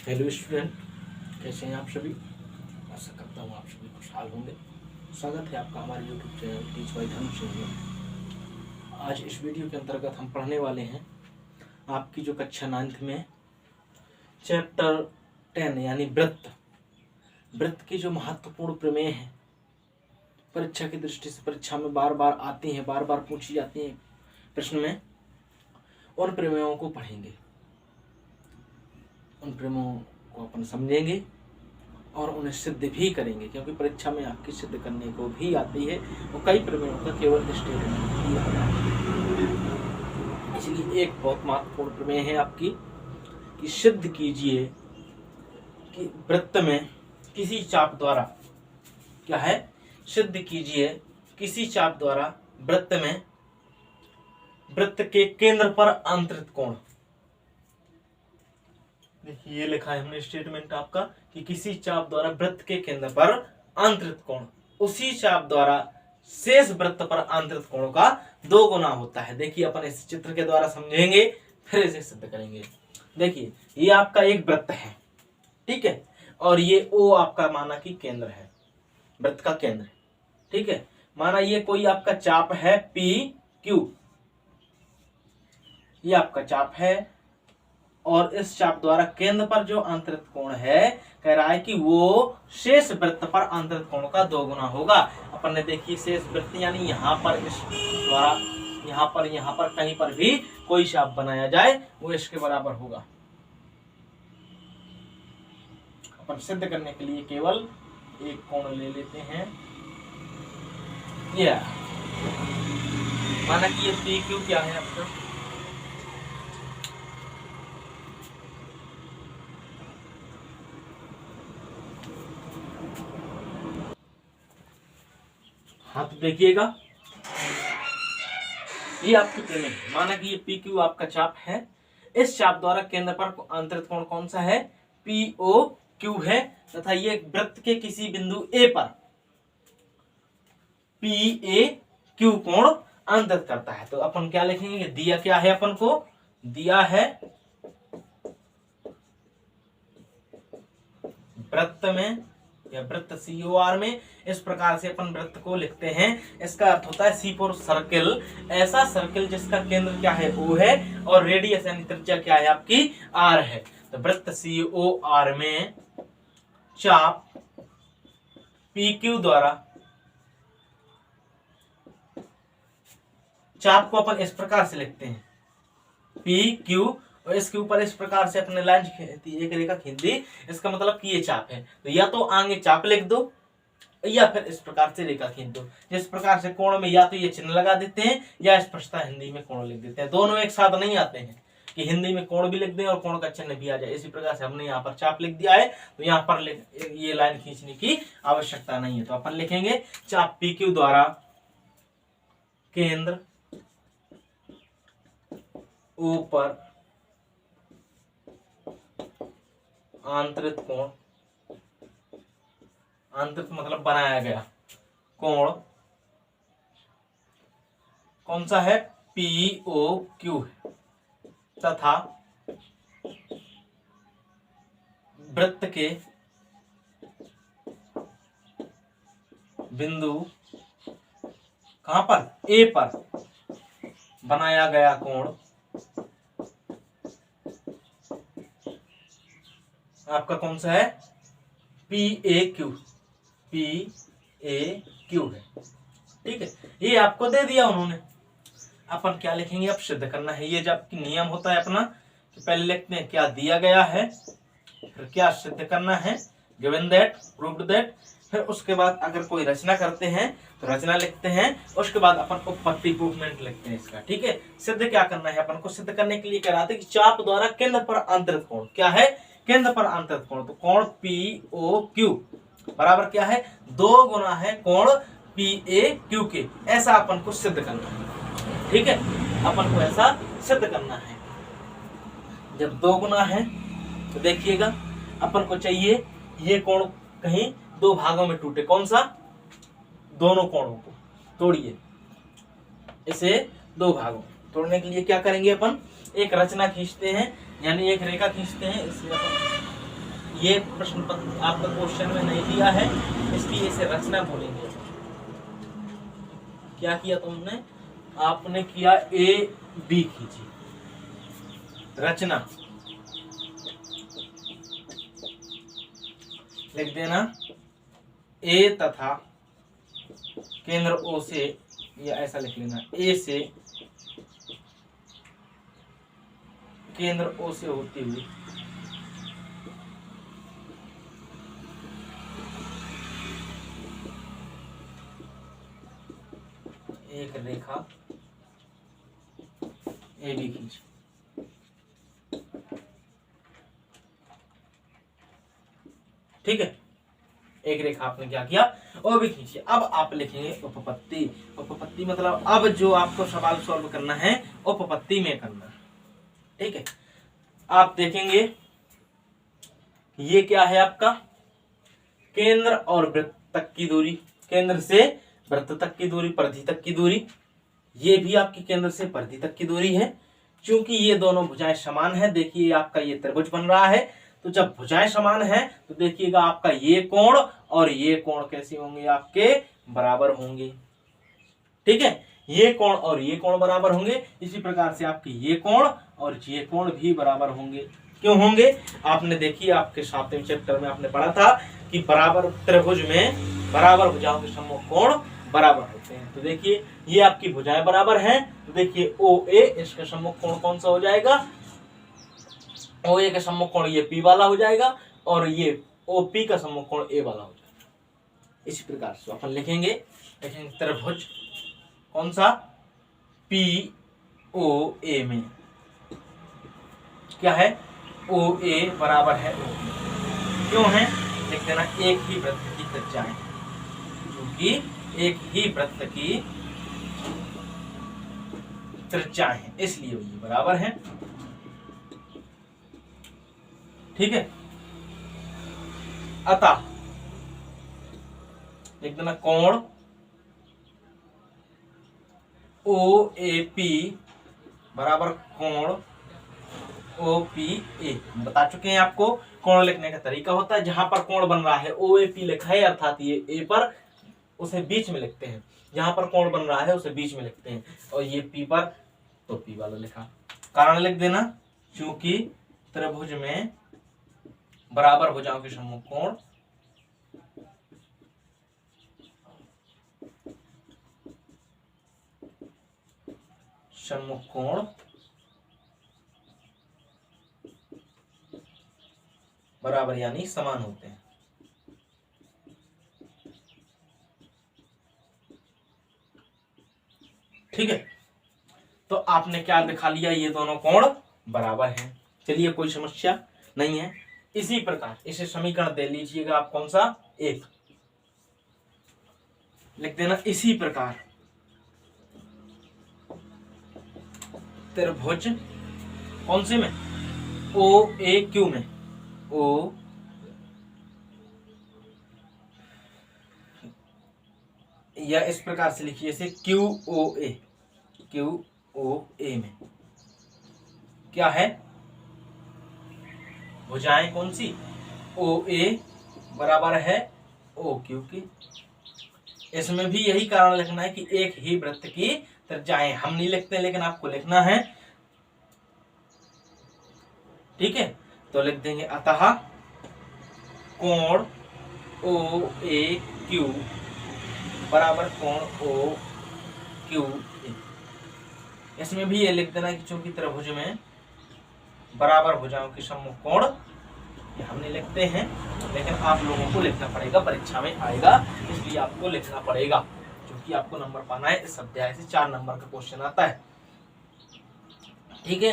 Hello student, कैसे हैं आप सभी। आशा करता हूँ आप सभी खुशहाल होंगे। स्वागत है आपका हमारे यूट्यूब चैनल टीच बाय धर्म सिंह में। आज इस वीडियो के अंतर्गत हम पढ़ने वाले हैं आपकी जो कक्षा 9th में चैप्टर 10 यानी व्रत की जो महत्वपूर्ण प्रमेय है, परीक्षा की दृष्टि से परीक्षा में बार बार आती हैं, बार बार पूछी जाती हैं प्रश्न में, उन प्रमेयों को पढ़ेंगे, उन प्रमेयों को अपन समझेंगे और उन्हें सिद्ध भी करेंगे, क्योंकि परीक्षा में आपकी सिद्ध करने को भी आती है और कई प्रमेयों का केवल स्टेटमेंट ही आता है। इसलिए एक बहुत महत्वपूर्ण प्रमेय है आपकी कि सिद्ध कीजिए कि वृत्त में किसी चाप द्वारा, क्या है, सिद्ध कीजिए किसी चाप द्वारा वृत्त में वृत्त के केंद्र पर अंतरित कोण। देखिए ये लिखा है हमने स्टेटमेंट आपका कि किसी चाप द्वारा वृत्त के केंद्र पर अंतरित कोण उसी चाप द्वारा शेष वृत्त पर अंतरित कोण का 2 गुना होता है। देखिए अपन इस चित्र के द्वारा समझेंगे, फिर इसे सिद्ध करेंगे। देखिए ये आपका एक वृत्त है, ठीक है, और ये O आपका माना कि केंद्र है, वृत्त का केंद्र है, ठीक है। माना ये कोई आपका चाप है PQ, ये आपका चाप है और इस चाप द्वारा केंद्र पर जो अंतरित कोण है, कह रहा है कि वो शेष वृत्त पर अंतरित कोण का 2 गुना होगा। अपन ने देखिए शेष वृत्त यानी यहाँ पर इस द्वारा यहाँ पर कहीं पर भी कोई चाप बनाया जाए वो इसके बराबर होगा। अपन सिद्ध करने के लिए केवल एक कोण ले लेते हैं, यह माना कि ये PQ क्या है आपका, हाँ तो देखिएगा ये आपकी प्रमेय है। माना कि ये PQ आपका चाप है, इस चाप द्वारा केंद्र पर अंतरित कोण कौन सा है, POQ है, तथा ये वृत्त के किसी बिंदु A पर PAQ कोण अंतरित करता है। तो अपन क्या लिखेंगे, दिया क्या है अपन को, दिया है वृत्त में या वृत्त COR में, इस प्रकार से अपन वृत्त को लिखते हैं। इसका अर्थ होता है C फॉर सर्किल, ऐसा सर्किल जिसका केंद्र क्या है O है और रेडियस यानी त्रिज्या क्या है आपकी R है। तो वृत्त COR में चाप PQ द्वारा, चाप को अपन इस प्रकार से लिखते हैं PQ और इसके ऊपर इस प्रकार से अपने लाइन एक रेखा खींच दी, इसका मतलब कि ये चाप है। तो या तो आगे चाप लिख दो या फिर इस प्रकार से रेखा खींच दो। जिस प्रकार से कोण में या तो ये चिन्ह लगा देते हैं या स्पष्टता हिंदी में कोण लिख देते हैं, दोनों एक साथ नहीं आते हैं कि हिंदी में कोण भी लिख दें और कोण का चिन्ह भी आ जाए। इसी प्रकार से हमने यहाँ पर चाप लिख दिया है, तो यहाँ पर ये लाइन खींचने की आवश्यकता नहीं है। तो अपन लिखेंगे चाप PQ द्वारा केंद्र O पर आंतरिक कोण, आंतरिक मतलब बनाया गया कोण कौन सा है, POQ है, तथा वृत्त के बिंदु कहां पर, A पर बनाया गया कोण आपका कौन सा है, PAQ है, ठीक है। ये आपको दे दिया उन्होंने, अपन क्या लिखेंगे, अब सिद्ध करना है। ये जब नियम होता है अपना कि पहले लिखते हैं क्या दिया गया है, फिर क्या सिद्ध करना है, गिवन दैट, प्रूव्ड दैट, फिर उसके बाद अगर कोई रचना करते हैं तो रचना लिखते हैं, उसके बाद अपन उत्पत्ति प्रूवमेंट लिखते हैं इसका, ठीक है। सिद्ध क्या करना है अपन को, सिद्ध करने के लिए कह रहा था कि चाप द्वारा केंद्र पर अंतरित कोण क्या है, केंद्र पर अंतरित कोण, तो कोण POQ बराबर क्या है, 2 गुना है कोण PAQ के। ऐसा अपन को सिद्ध करना है, ठीक है, अपन को ऐसा सिद्ध करना है। जब 2 गुना है तो देखिएगा अपन को चाहिए ये कोण कहीं 2 भागों में टूटे, कौन सा, दोनों कोणों को तोड़िए, इसे 2 भागों तोड़ने के लिए क्या करेंगे अपन, एक रचना खींचते हैं यानी एक रेखा खींचते हैं, इसमें अपन ये प्रश्न पत्र आपका क्वेश्चन में नहीं दिया है, इसलिए इसे रचना बोलेंगे। क्या किया तुमने, आपने किया ए बी खींची, रचना लिख देना ए तथा केंद्र ओ से, या ऐसा लिख लेना ए से केंद्र ओ से होती हुई एक रेखा ए बी खींच। ठीक है, एक रेखा आपने क्या किया, ओ भी खींची। अब आप लिखेंगे उपपत्ति। उपपत्ति मतलब अब जो आपको सवाल सॉल्व करना है उपपत्ति में करना है। ठीक है, आप देखेंगे ये क्या है आपका, केंद्र और वृत्त तक की दूरी, केंद्र से वृत्त तक की दूरी, परिधि तक की दूरी, ये भी आपकी केंद्र से परिधि तक की दूरी है। क्योंकि ये दोनों भुजाएं समान है, देखिए आपका ये त्रिभुज बन रहा है, तो जब भुजाएं समान है तो देखिएगा आपका ये कोण और ये कोण कैसे होंगे, आपके बराबर होंगे। ठीक है, ये कोण और ये कोण बराबर होंगे, इसी प्रकार से आपके ये कोण और ये कोण भी बराबर होंगे। क्यों होंगे, आपने देखिए आपके 7वें चैप्टर में आपने पढ़ा था कि बराबर त्रिभुज में बराबर भुजाओं के सम्मुख कोण बराबर होते हैं। तो देखिए ये आपकी भुजाएं बराबर हैं, तो देखिए ओ ए, इसका सम्मुख कोण कौन सा हो जाएगा, ओ ए का सम्मुख कोण ये पी वाला हो जाएगा, और ये ओ पी का सम्मुख कोण ए वाला हो जाएगा। इसी प्रकार से अपन लिखेंगे त्रिभुज कौन सा, पी ओ ए में क्या है, ओ ए बराबर है ओ पी। क्यों है, लिख देना एक ही वृत्त की त्रिज्याएं, क्योंकि एक ही वृत्त की त्रिज्याएं हैं इसलिए ये बराबर है। ठीक है, अतः लिख देना कोण ओ ए पी बराबर कोण ओ पी ए। बता चुके हैं आपको कोण लिखने का तरीका होता है, जहां पर कोण बन रहा है ओ ए पी लिखा है अर्थात ये ए पर, उसे बीच में लिखते हैं, जहां पर कोण बन रहा है उसे बीच में लिखते हैं, और ये पी पर तो पी वाला लिखा। कारण लिख देना, क्योंकि त्रिभुज में बराबर भुजाओं के सम्मुख कोण बराबर यानी समान होते हैं। ठीक है, तो आपने क्या दिखा लिया, ये दोनों कोण बराबर हैं। चलिए कोई समस्या नहीं है। इसी प्रकार इसे समीकरण दे लीजिएगा आप, कौन सा, एक लिख देना। इसी प्रकार त्रिभुज कौन से में, ओ ए क्यू में, ओ या इस प्रकार से लिखिए इसे क्यू ओ ए, क्यू ओ ए में क्या है, भुजाएं कौन सी, ओ ए बराबर है ओ क्यू की। इसमें भी यही कारण लिखना है कि एक ही वृत्त की त्रिज्याएं, हम नहीं लिखते लेकिन आपको लिखना है। ठीक है, तो लिख देंगे अतः कोण ओ ए क्यू बराबर कोण ओ क्यू ए। इसमें भी ये लिख देना कि चूंकि त्रिभुज में बराबर भुजाओं के सम्मुख कोण, ये हम नहीं लिखते हैं लेकिन आप लोगों को लिखना पड़ेगा, परीक्षा में आएगा इसलिए आपको लिखना पड़ेगा, क्योंकि आपको नंबर पाना है। इस अध्याय से 4 नंबर का क्वेश्चन आता है। ठीक है,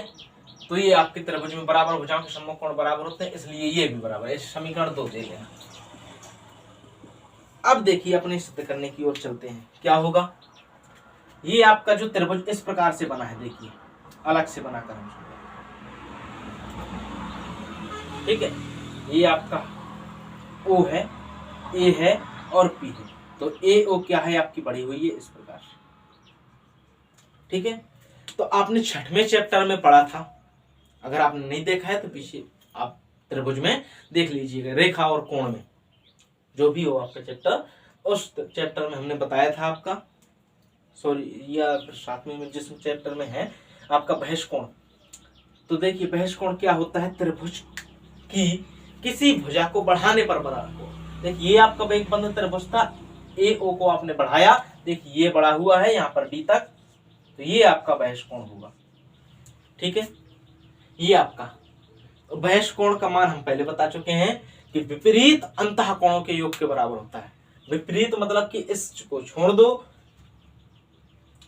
तो ये आपके त्रिभुज में बराबर भुजाओं के सम्मुख कोण बराबर होते हैं, इसलिए ये भी बराबर है। समीकरण 2 दे लेना। अब देखिए अपने सिद्ध करने की ओर चलते हैं, क्या होगा। ये आपका जो त्रिभुज इस प्रकार से बना है, देखिए अलग से बनाकर हम, ठीक है, ये आपका O है, A है और P है, तो AO क्या है आपकी बड़ी हुई है इस प्रकार से। ठीक है, तो आपने 6वें चैप्टर में पढ़ा था, अगर आपने नहीं देखा है तो पीछे आप त्रिभुज में देख लीजिएगा, रेखा और कोण में जो भी हो आपका चैप्टर, उस चैप्टर में हमने बताया था आपका, सॉरी या सातवें में जिस चैप्टर में है आपका बहिष्कोण। तो देखिए बहिष्कोण क्या होता है, त्रिभुज की किसी भुजा को बढ़ाने पर बना कोण। देखिए ये आपका एक बंद त्रिभुज था, ए ओ को आपने बढ़ाया, देखिए ये बढ़ा हुआ है यहाँ पर डी तक, तो ये आपका बहिष्कोण होगा। ठीक है, ये आपका बहिष्कोण का मान हम पहले बता चुके हैं कि विपरीत अंतःकोणों के योग के बराबर होता है। विपरीत मतलब कि इस को छोड़ दो,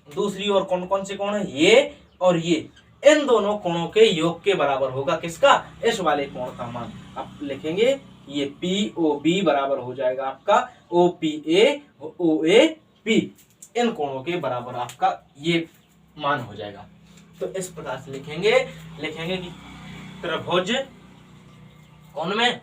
दूसरी और कौन कौन से कोण है, ये और ये, इन दोनों कोणों के योग के बराबर होगा किसका, इस वाले कोण का मान। आप लिखेंगे ये POB बराबर हो जाएगा आपका OPA OAP, इन कोणों के बराबर आपका ये मान हो जाएगा। तो इस प्रकार से लिखेंगे कि त्रिभुज कौन में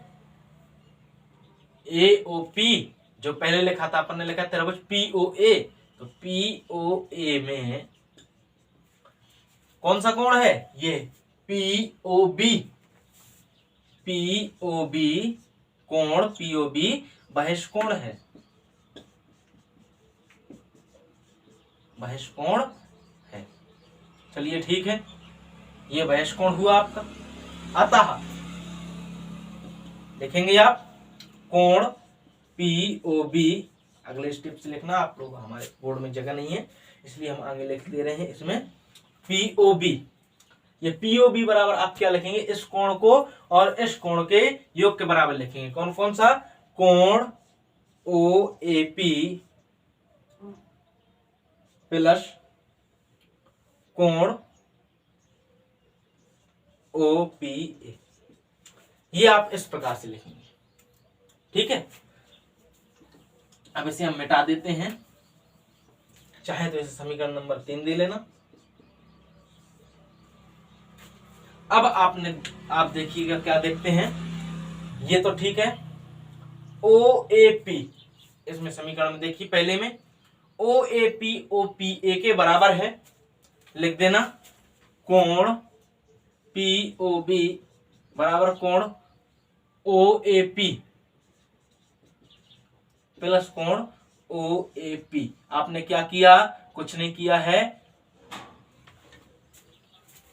AOP, जो पहले लिखा था अपन ने लिखा त्रिभुज POA, तो POA में कौन सा कोण है, ये POB कोण POB बहिष्कोण है, बहिष्कोण है। चलिए ठीक है, ये बहिष्कोण हुआ आपका। अतः लिखेंगे आप कोण POB, अगले स्टेप से लिखना, आप लोग हमारे बोर्ड में जगह नहीं है इसलिए हम आगे लिख दे रहे हैं इसमें POB। ये POB बराबर आप क्या लिखेंगे, इस कोण को और इस कोण के योग के बराबर लिखेंगे। कौन कौन सा, कोण OAP प्लस कोण OPA, ये आप इस प्रकार से लिखेंगे। ठीक है, अब इसे हम मिटा देते हैं, चाहे तो इसे समीकरण नंबर 3 दे लेना। अब आप देखिएगा क्या देखते हैं, ये तो ठीक है, OAP इसमें समीकरण में देखिए पहले में OAP OPA के बराबर है, लिख देना कोण POB बराबर कोण OAP प्लस कोण OAP। आपने क्या किया, कुछ नहीं किया है,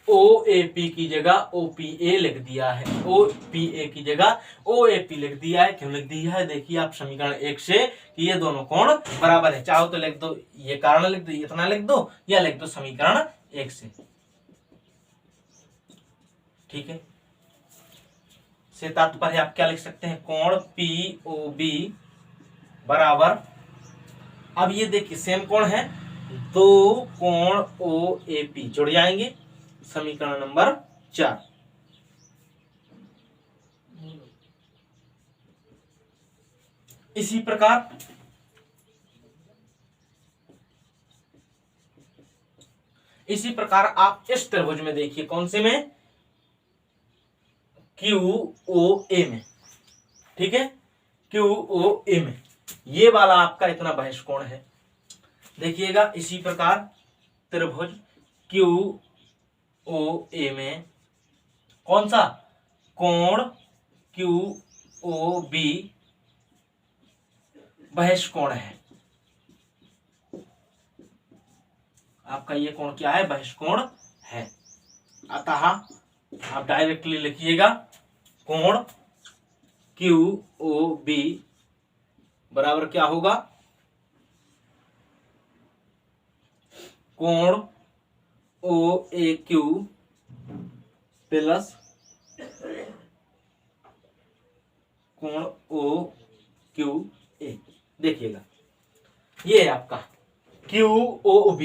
OAP की जगह OPA लिख दिया है, OPA की जगह OAP लिख दिया है। क्यों लिख दिया है, देखिए आप समीकरण 1 से कि ये दोनों कोण बराबर है, चाहो तो लिख दो ये कारण लिख दो, इतना लिख दो, या लिख दो समीकरण 1 से। ठीक है, से तात्पर्य आप क्या लिख सकते हैं, कोण POB बराबर, अब ये देखिए सेम कोण है, दो कोण OAP जुड़ जाएंगे, समीकरण नंबर 4। इसी प्रकार आप इस त्रिभुज में देखिए, कौन से में, QOA में। ठीक है, QOA में ये वाला आपका इतना बहिष्कोण है। देखिएगा इसी प्रकार त्रिभुज QOA में कौन सा, कोण QOB बहिष्कोण है। आपका ये कोण क्या है, बहिष्कोण है। अतः आप डायरेक्टली लिखिएगा कोण QOB बराबर क्या होगा, कोण OAQ प्लस कोण OQA। देखिएगा ये है आपका QOB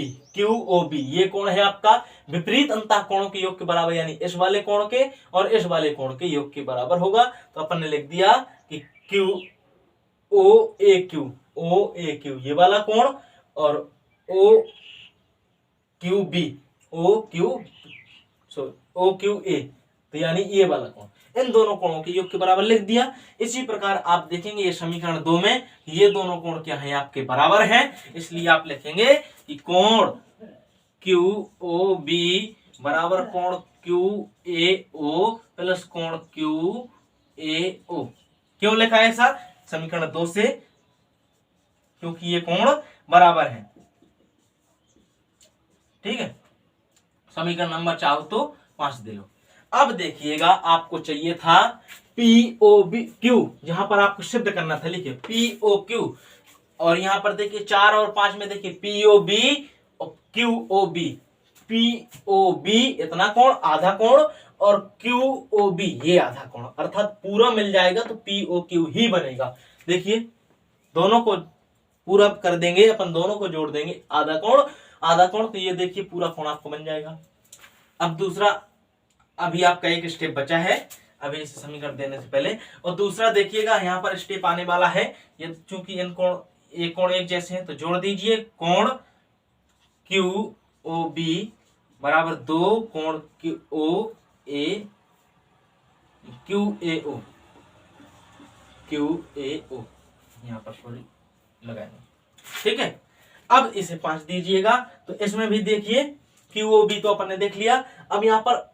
ये कोण है आपका विपरीत अंतःकोणों के योग के बराबर, यानी इस वाले कोण के और इस वाले कोण के योग के बराबर होगा। तो अपन ने लिख दिया कि OAQ ये वाला कोण और OQA तो यानी ये वाला कोण, इन दोनों कोणों के योग के बराबर लिख दिया। इसी प्रकार आप देखेंगे ये समीकरण 2 में ये दोनों कोण क्या है, आपके बराबर हैं, इसलिए आप लिखेंगे कि कोण QOB बराबर कोण QAO प्लस कोण QOA QAO। क्यों लिखा है ऐसा समीकरण 2 से? क्योंकि ये कोण बराबर है। ठीक है, समीकरण नंबर चाहो तो 5 दे लो। अब देखिएगा आपको चाहिए था POQ, जहां पर आपको सिद्ध करना था, लिखिए POQ। और यहां पर देखिए 4 और 5 में देखिए POB और QOB। POB इतना कोण आधा कोण और QOB ये आधा कोण, अर्थात पूरा मिल जाएगा तो POQ ही बनेगा। देखिए दोनों को पूरा कर देंगे अपन, दोनों को जोड़ देंगे, आधा कोण तो ये देखिए पूरा कोण आपको बन जाएगा। अब दूसरा, अभी आपका एक स्टेप बचा है अभी इसे समीकरण देने से पहले। और दूसरा देखिएगा यहाँ पर स्टेप आने वाला है, ये चूंकि इन कोण एक जैसे हैं तो जोड़ दीजिए। कोण QOB बराबर 2 कोण QAO यहाँ पर सॉरी लगाएंगे। ठीक है, अब इसे 5 दीजिएगा। तो इसमें भी देखिए QOB तो अपन ने देख लिया। अब यहाँ पर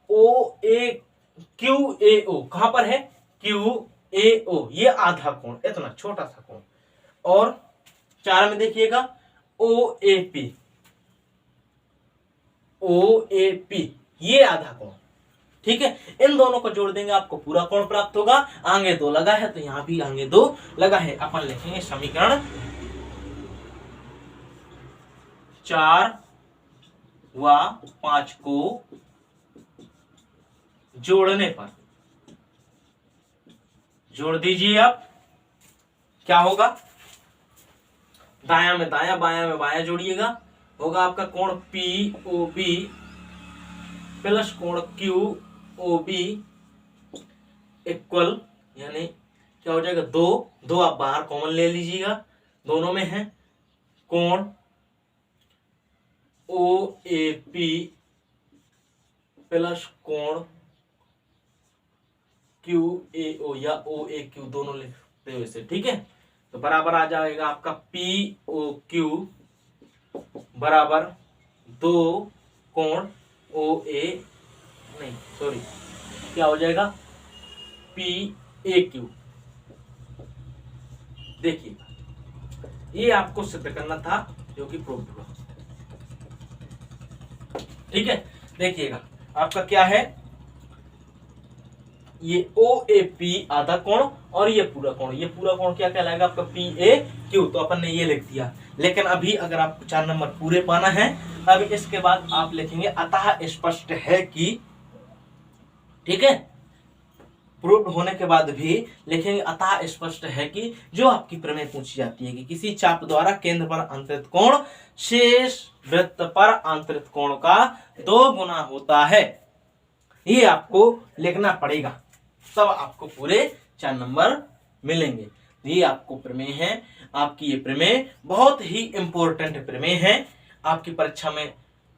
QAO कहां पर है? QAO ये आधा कोण, इतना छोटा सा कोण। और 4 में देखिएगा OAP ये आधा कोण। ठीक है, इन दोनों को जोड़ देंगे आपको पूरा कोण प्राप्त होगा। आगे 2 लगा है तो यहां भी आगे 2 लगा है। अपन लिखेंगे समीकरण 4 व 5 को जोड़ने पर, जोड़ दीजिए आप, क्या होगा? दाया में दाया बाया में बाया जोड़िएगा, होगा आपका कोण POB प्लस कोण QOB इक्वल, यानी क्या हो जाएगा? 2 आप बाहर कॉमन ले लीजिएगा, दोनों में है कोण OAP प्लस कोण QAO या OAQ दोनों लिखते हुए से। ठीक है, तो बराबर आ जाएगा आपका POQ बराबर 2 कोण OA, नहीं सॉरी क्या हो जाएगा? PAQ। देखिए ये आपको सिद्ध करना था जो कि प्रूव हुआ। ठीक है, देखिएगा आपका क्या है, ये OAP आधा कोण और ये पूरा कोण, ये पूरा कोण क्या कहलाएगा आपका? PAQ। तो अपन ने ये लिख दिया। लेकिन अभी अगर आपको 4 नंबर पूरे पाना है, अभी इसके बाद आप लिखेंगे अतः स्पष्ट है कि। ठीक है, प्रूव होने के बाद भी लिखेंगे अतः स्पष्ट है कि, जो आपकी प्रमेय पूछी जाती है कि किसी चाप द्वारा केंद्र पर अंतरित कोण शेष वृत्त पर अंतरित कोण का 2 गुना होता है। ये आपको लिखना पड़ेगा, तब आपको पूरे 4 नंबर मिलेंगे। ये आपको प्रमेय है, आपकी ये प्रमेय बहुत ही इंपॉर्टेंट प्रमेय है, आपकी परीक्षा में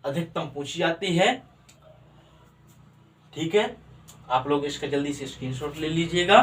अधिकतम पूछी जाती है। ठीक है, आप लोग इसका जल्दी से स्क्रीनशॉट ले लीजिएगा।